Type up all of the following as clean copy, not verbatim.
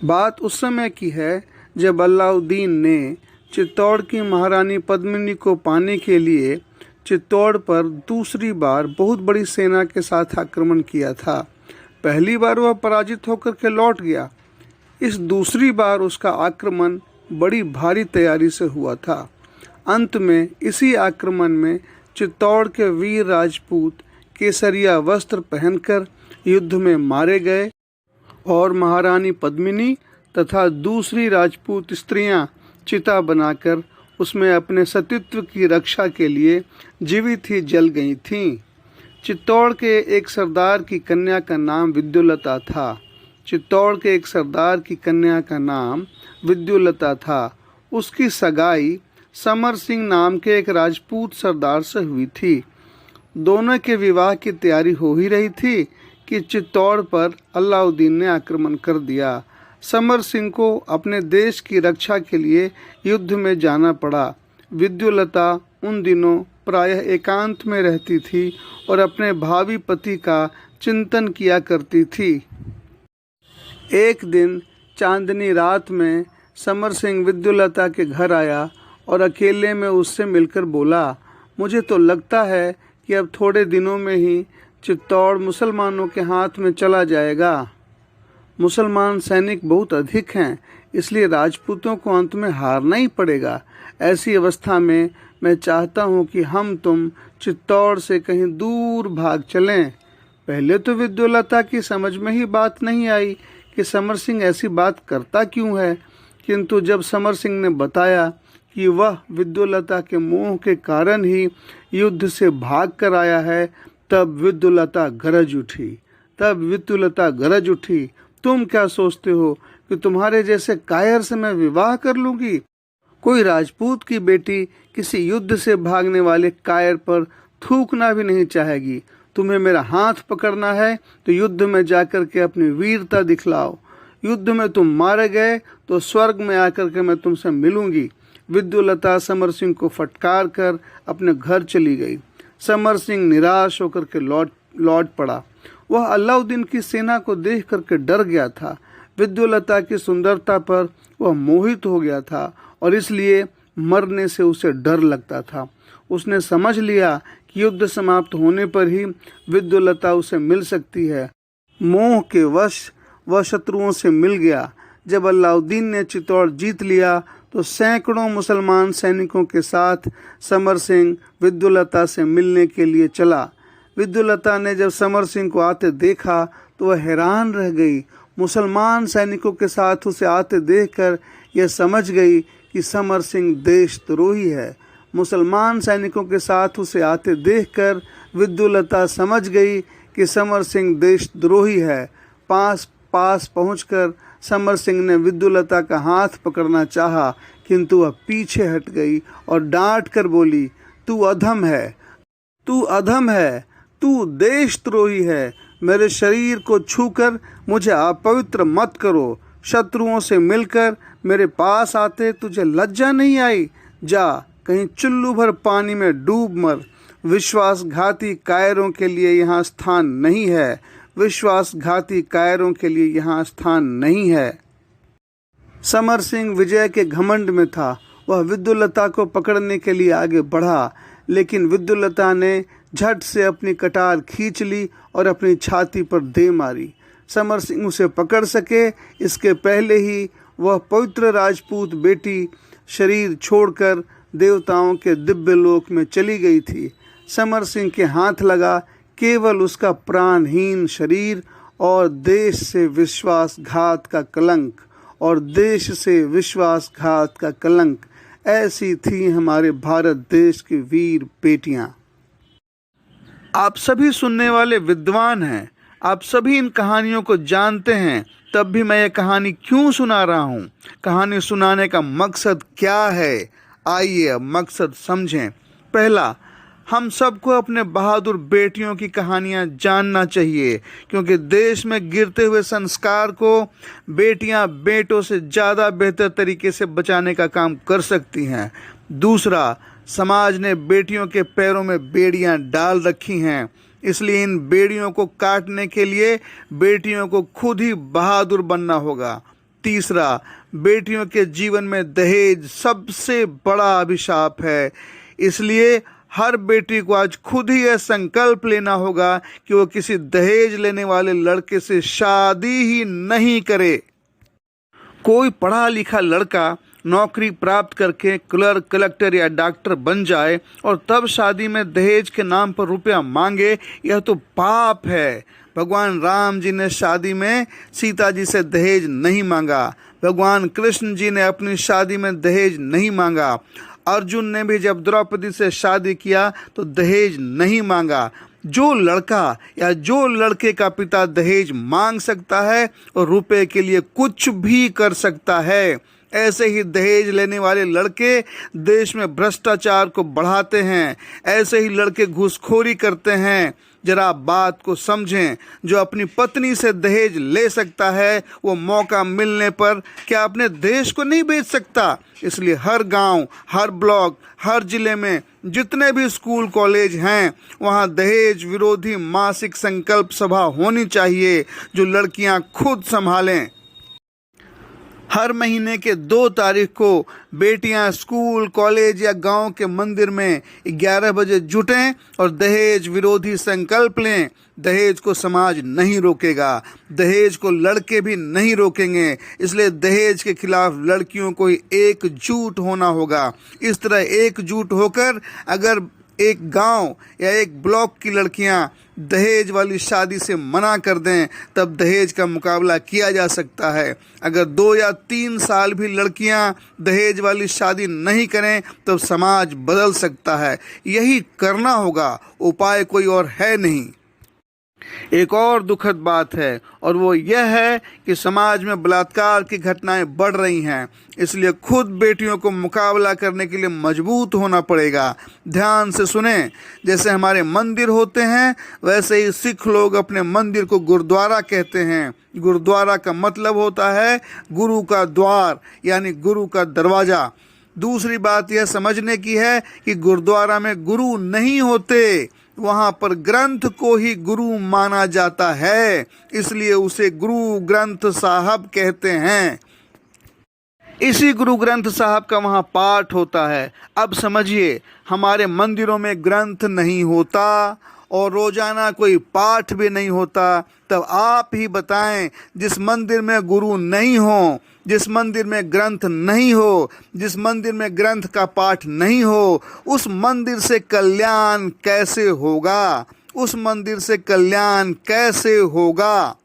बात उस समय की है जब अलाउद्दीन ने चित्तौड़ की महारानी पद्मिनी को पाने के लिए चित्तौड़ पर दूसरी बार बहुत बड़ी सेना के साथ आक्रमण किया था। पहली बार वह पराजित होकर के लौट गया। इस दूसरी बार उसका आक्रमण बड़ी भारी तैयारी से हुआ था। अंत में इसी आक्रमण में चित्तौड़ के वीर राजपूत केसरिया वस्त्र पहनकर युद्ध में मारे गए और महारानी पद्मिनी तथा दूसरी राजपूत स्त्रियां चिता बनाकर उसमें अपने सतीत्व की रक्षा के लिए जीवित ही जल गई थीं। चित्तौड़ के एक सरदार की कन्या का नाम विद्युलता था। चित्तौड़ के एक सरदार की कन्या का नाम विद्युलता था। उसकी सगाई समर सिंह नाम के एक राजपूत सरदार से हुई थी। दोनों के विवाह की तैयारी हो ही रही थी कि चित्तौड़ पर अलाउद्दीन ने आक्रमण कर दिया। समर सिंह को अपने देश की रक्षा के लिए युद्ध में जाना पड़ा। विद्युलता उन दिनों प्रायः एकांत में रहती थी और अपने भावी पति का चिंतन किया करती थी। एक दिन चांदनी रात में समर सिंह विद्युलता के घर आया और अकेले में उससे मिलकर बोला, मुझे तो लगता है कि अब थोड़े दिनों में ही चित्तौड़ मुसलमानों के हाथ में चला जाएगा। मुसलमान सैनिक बहुत अधिक हैं, इसलिए राजपूतों को अंत में हारना ही पड़ेगा। ऐसी अवस्था में मैं चाहता हूँ कि हम तुम चित्तौड़ से कहीं दूर भाग चलें। पहले तो विद्युलता की समझ में ही बात नहीं आई कि समर सिंह ऐसी बात करता क्यों है, किंतु जब समर सिंह ने बताया कि वह विद्युलता के मोह के कारण ही युद्ध से भाग कर आया है, तब विद्युलता गरज उठी। तुम क्या सोचते हो कि तुम्हारे जैसे कायर से मैं विवाह कर लूंगी? कोई राजपूत की बेटी किसी युद्ध से भागने वाले कायर पर थूकना भी नहीं चाहेगी। तुम्हें मेरा हाथ पकड़ना है तो युद्ध में जाकर के अपनी वीरता दिखलाओ। युद्ध में तुम मारे गए तो स्वर्ग में आकर के मैं तुमसे मिलूंगी। विद्युलता समर सिंह को फटकार कर अपने घर चली गई। समर सिंह निराश होकर के लौट पड़ा। वह अलाउद्दीन की सेना को देख करके डर गया था। विद्युलता की सुंदरता पर वह मोहित हो गया था और इसलिए मरने से उसे डर लगता था। उसने समझ लिया कि युद्ध समाप्त होने पर ही विद्युलता उसे मिल सकती है। मोह के वश वह शत्रुओं से मिल गया। जब अलाउद्दीन ने चित्तौड़ जीत लिया तो सैकड़ों मुसलमान सैनिकों के साथ समर सिंह विद्युलता से मिलने के लिए चला। विद्युलता ने जब समर सिंह को आते देखा तो वह हैरान रह गई। मुसलमान सैनिकों के साथ उसे आते देखकर यह समझ गई कि समर सिंह देशद्रोही है। मुसलमान सैनिकों के साथ उसे आते देखकर विद्युलता समझ गई कि समर सिंह देशद्रोही है। पास पहुंचकर समर सिंह ने विद्युलता का हाथ पकड़ना चाहा, किंतु वह पीछे हट गई और डांट कर बोली, तू अधम है, तू देशद्रोही है। मेरे शरीर को छूकर मुझे अपवित्र मत करो। शत्रुओं से मिलकर मेरे पास आते तुझे लज्जा नहीं आई? जा कहीं चुल्लू भर पानी में डूब मर। विश्वासघाती कायरों के लिए यहाँ स्थान नहीं है। विश्वासघाती कायरों के लिए यहाँ स्थान नहीं है। समर सिंह विजय के घमंड में था। वह विद्युलता को पकड़ने के लिए आगे बढ़ा, लेकिन विद्युलता ने झट से अपनी कटार खींच ली और अपनी छाती पर दे मारी। समर सिंह उसे पकड़ सके इसके पहले ही वह पवित्र राजपूत बेटी शरीर छोड़कर देवताओं के दिव्य लोक में चली गई थी। समर सिंह के हाथ लगा केवल उसका प्राणहीन शरीर और देश से विश्वासघात का कलंक। ऐसी थी हमारे भारत देश की वीर बेटियां। आप सभी सुनने वाले विद्वान हैं, आप सभी इन कहानियों को जानते हैं, तब भी मैं ये कहानी क्यों सुना रहा हूँ? कहानी सुनाने का मकसद क्या है? आइए अब मकसद समझें। पहला, हम सबको अपने बहादुर बेटियों की कहानियां जानना चाहिए, क्योंकि देश में गिरते हुए संस्कार को बेटियां बेटों से ज़्यादा बेहतर तरीके से बचाने का काम कर सकती हैं। दूसरा, समाज ने बेटियों के पैरों में बेड़ियां डाल रखी हैं, इसलिए इन बेड़ियों को काटने के लिए बेटियों को खुद ही बहादुर बनना होगा। तीसरा, बेटियों के जीवन में दहेज सबसे बड़ा अभिशाप है। इसलिए हर बेटी को आज खुद ही यह संकल्प लेना होगा कि वो किसी दहेज लेने वाले लड़के से शादी ही नहीं करे। कोई पढ़ा लिखा लड़का नौकरी प्राप्त करके क्लर्क, कलेक्टर या डॉक्टर बन जाए और तब शादी में दहेज के नाम पर रुपया मांगे, यह तो पाप है। भगवान राम जी ने शादी में सीता जी से दहेज नहीं मांगा। भगवान कृष्ण जी ने अपनी शादी में दहेज नहीं मांगा। अर्जुन ने भी जब द्रौपदी से शादी किया तो दहेज नहीं मांगा। जो लड़का या जो लड़के का पिता दहेज मांग सकता है और रुपए के लिए कुछ भी कर सकता है। ऐसे ही दहेज लेने वाले लड़के देश में भ्रष्टाचार को बढ़ाते हैं। ऐसे ही लड़के घूसखोरी करते हैं। जरा बात को समझें, जो अपनी पत्नी से दहेज ले सकता है वो मौका मिलने पर क्या अपने देश को नहीं बेच सकता? इसलिए हर गांव, हर ब्लॉक, हर जिले में जितने भी स्कूल कॉलेज हैं वहां दहेज विरोधी मासिक संकल्प सभा होनी चाहिए जो लड़कियां खुद संभालें। हर महीने के 2 तारीख को बेटियां स्कूल, कॉलेज या गांव के मंदिर में 11 बजे जुटें और दहेज विरोधी संकल्प लें। दहेज को समाज नहीं रोकेगा, दहेज को लड़के भी नहीं रोकेंगे। इसलिए दहेज के खिलाफ लड़कियों को एकजुट होना होगा। इस तरह एकजुट होकर अगर एक गांव या एक ब्लॉक की लड़कियां दहेज वाली शादी से मना कर दें तब दहेज का मुकाबला किया जा सकता है। अगर 2 या 3 साल भी लड़कियां दहेज वाली शादी नहीं करें तब समाज बदल सकता है। यही करना होगा, उपाय कोई और है नहीं। एक और दुखद बात है और वो यह है कि समाज में बलात्कार की घटनाएं बढ़ रही हैं। इसलिए खुद बेटियों को मुकाबला करने के लिए मजबूत होना पड़ेगा। ध्यान से सुने, जैसे हमारे मंदिर होते हैं वैसे ही सिख लोग अपने मंदिर को गुरुद्वारा कहते हैं। गुरुद्वारा का मतलब होता है गुरु का द्वार, यानी गुरु का दरवाजा। दूसरी बात यह समझने की है कि गुरुद्वारा में गुरु नहीं होते, वहां पर ग्रंथ को ही गुरु माना जाता है, इसलिए उसे गुरु ग्रंथ साहब कहते हैं। इसी गुरु ग्रंथ साहब का वहां पाठ होता है। अब समझिए, हमारे मंदिरों में ग्रंथ नहीं होता और रोजाना कोई पाठ भी नहीं होता, तब आप ही बताएं, जिस मंदिर में गुरु नहीं हो, जिस मंदिर में ग्रंथ नहीं हो, जिस मंदिर में ग्रंथ का पाठ नहीं हो, उस मंदिर से कल्याण कैसे होगा? उस मंदिर से कल्याण कैसे होगा?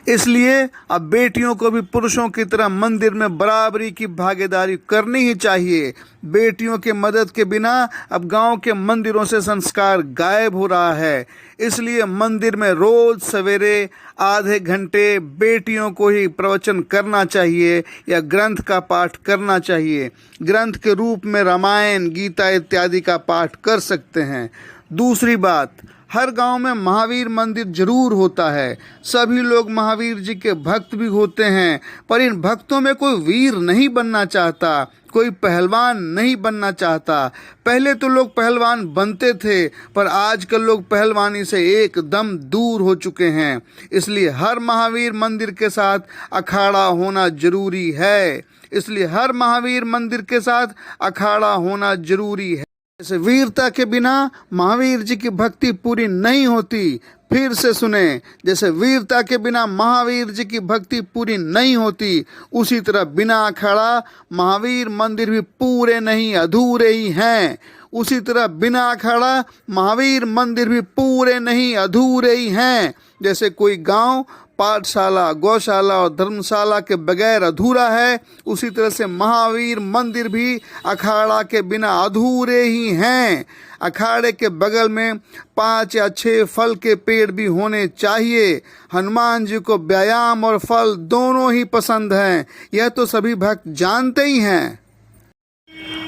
इसलिए अब बेटियों को भी पुरुषों की तरह मंदिर में बराबरी की भागीदारी करनी ही चाहिए। बेटियों के मदद के बिना अब गांव के मंदिरों से संस्कार गायब हो रहा है। इसलिए मंदिर में रोज सवेरे आधे घंटे बेटियों को ही प्रवचन करना चाहिए या ग्रंथ का पाठ करना चाहिए। ग्रंथ के रूप में रामायण, गीता इत्यादि का पाठ कर सकते हैं। दूसरी बात, हर गांव में महावीर मंदिर जरूर होता है। सभी लोग महावीर जी के भक्त भी होते हैं, पर इन भक्तों में कोई वीर नहीं बनना चाहता, कोई पहलवान नहीं बनना चाहता। पहले तो लोग पहलवान बनते थे, पर आजकल लोग पहलवानी से एकदम दूर हो चुके हैं। इसलिए हर महावीर मंदिर के साथ अखाड़ा होना जरूरी है। इसलिए हर महावीर मंदिर के साथ अखाड़ा होना जरूरी है। जैसे वीरता के बिना महावीर जी की भक्ति पूरी नहीं होती। फिर से सुने, जैसे वीरता के बिना महावीर जी की भक्ति पूरी नहीं होती, उसी तरह बिना अखाड़ा महावीर मंदिर भी पूरे नहीं, अधूरे ही हैं। उसी तरह बिना अखाड़ा महावीर मंदिर भी पूरे नहीं, अधूरे ही हैं। जैसे कोई गांव पाठशाला, गौशाला और धर्मशाला के बगैर अधूरा है, उसी तरह से महावीर मंदिर भी अखाड़ा के बिना अधूरे ही हैं। अखाड़े के बगल में 5 या 6 फल के पेड़ भी होने चाहिए। हनुमान जी को व्यायाम और फल दोनों ही पसंद हैं, यह तो सभी भक्त जानते ही हैं।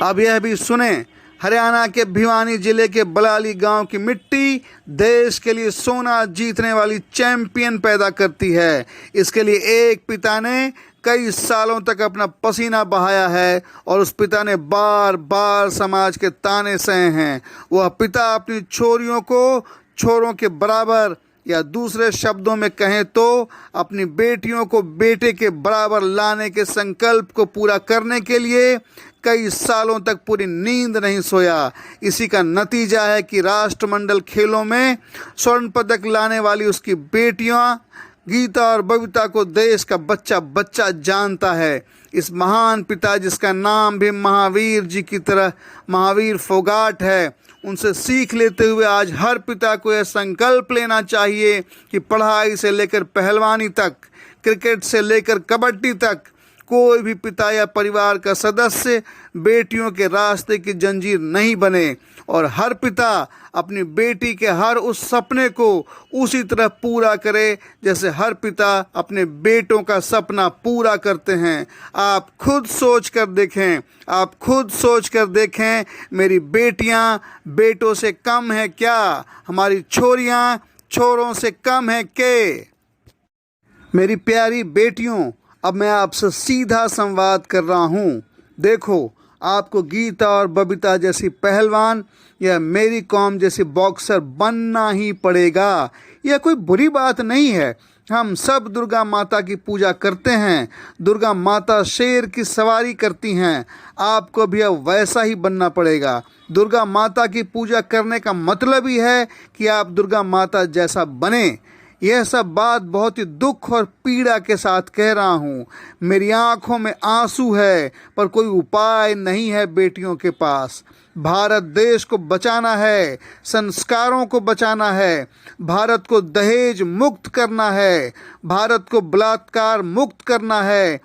अब यह भी सुने, हरियाणा के भिवानी जिले के बलाली गांव की मिट्टी देश के लिए सोना जीतने वाली चैंपियन पैदा करती है। इसके लिए एक पिता ने कई सालों तक अपना पसीना बहाया है और उस पिता ने बार बार समाज के ताने सहे हैं। वह पिता अपनी छोरियों को छोरों के बराबर या दूसरे शब्दों में कहें तो अपनी बेटियों को बेटे के बराबर लाने के संकल्प को पूरा करने के लिए कई सालों तक पूरी नींद नहीं सोया। इसी का नतीजा है कि राष्ट्रमंडल खेलों में स्वर्ण पदक लाने वाली उसकी बेटियां गीता और बबीता को देश का बच्चा बच्चा जानता है। इस महान पिता जिसका नाम भी महावीर जी की तरह महावीर फोगाट है, उनसे सीख लेते हुए आज हर पिता को यह संकल्प लेना चाहिए कि पढ़ाई से लेकर पहलवानी तक, क्रिकेट से लेकर कबड्डी तक, कोई भी पिता या परिवार का सदस्य बेटियों के रास्ते की जंजीर नहीं बने और हर पिता अपनी बेटी के हर उस सपने को उसी तरह पूरा करे जैसे हर पिता अपने बेटों का सपना पूरा करते हैं। आप खुद सोच कर देखें, आप खुद सोच कर देखें, मेरी बेटियां बेटों से कम है क्या? हमारी छोरियां छोरों से कम है के? मेरी प्यारी बेटियों, अब मैं आपसे सीधा संवाद कर रहा हूँ। देखो, आपको गीता और बबीता जैसी पहलवान या मेरी कॉम जैसी बॉक्सर बनना ही पड़ेगा। यह कोई बुरी बात नहीं है। हम सब दुर्गा माता की पूजा करते हैं। दुर्गा माता शेर की सवारी करती हैं। आपको भी अब वैसा ही बनना पड़ेगा। दुर्गा माता की पूजा करने का मतलब ही है कि आप दुर्गा माता जैसा बने। यह सब बात बहुत ही दुख और पीड़ा के साथ कह रहा हूँ। मेरी आंखों में आंसू है, पर कोई उपाय नहीं है बेटियों के पास। भारत देश को बचाना है, संस्कारों को बचाना है, भारत को दहेज मुक्त करना है, भारत को बलात्कार मुक्त करना है,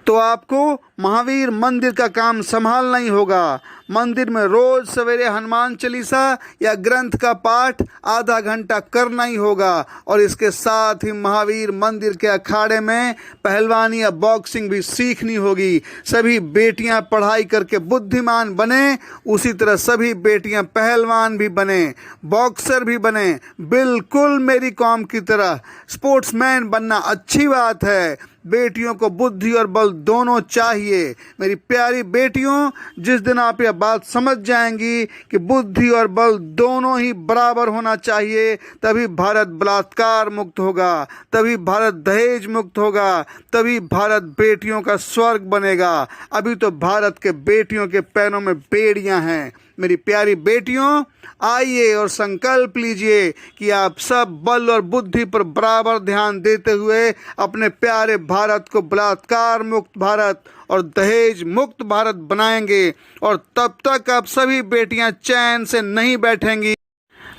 तो आपको महावीर मंदिर का काम संभालना ही होगा। मंदिर में रोज सवेरे हनुमान चालीसा या ग्रंथ का पाठ आधा घंटा करना ही होगा और इसके साथ ही महावीर मंदिर के अखाड़े में पहलवानी या बॉक्सिंग भी सीखनी होगी। सभी बेटियां पढ़ाई करके बुद्धिमान बने, उसी तरह सभी बेटियां पहलवान भी बने, बॉक्सर भी बने, बिल्कुल मेरी कॉम की तरह। स्पोर्ट्समैन बनना अच्छी बात है, बेटियों को बुद्धि और बल दोनों चाहिए। मेरी प्यारी बेटियों, जिस दिन आप यह बात समझ जाएंगी कि बुद्धि और बल दोनों ही बराबर होना चाहिए, तभी भारत बलात्कार मुक्त होगा, तभी भारत दहेज मुक्त होगा, तभी भारत बेटियों का स्वर्ग बनेगा। अभी तो भारत के बेटियों के पैरों में बेड़ियां हैं। मेरी प्यारी बेटियों, आइए और संकल्प लीजिए कि आप सब बल और बुद्धि पर बराबर ध्यान देते हुए अपने प्यारे भारत को बलात्कार मुक्त भारत और दहेज मुक्त भारत बनाएंगे। और तब तक आप सभी बेटियां चैन से नहीं बैठेंगी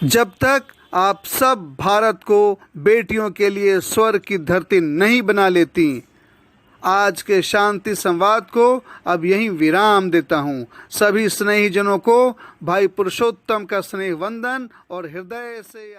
जब तक आप सब भारत को बेटियों के लिए स्वर्ग की धरती नहीं बना लेती। आज के शांति संवाद को अब यहीं विराम देता हूँ। सभी स्नेहीजनों को भाई पुरुषोत्तम का स्नेह वंदन और हृदय से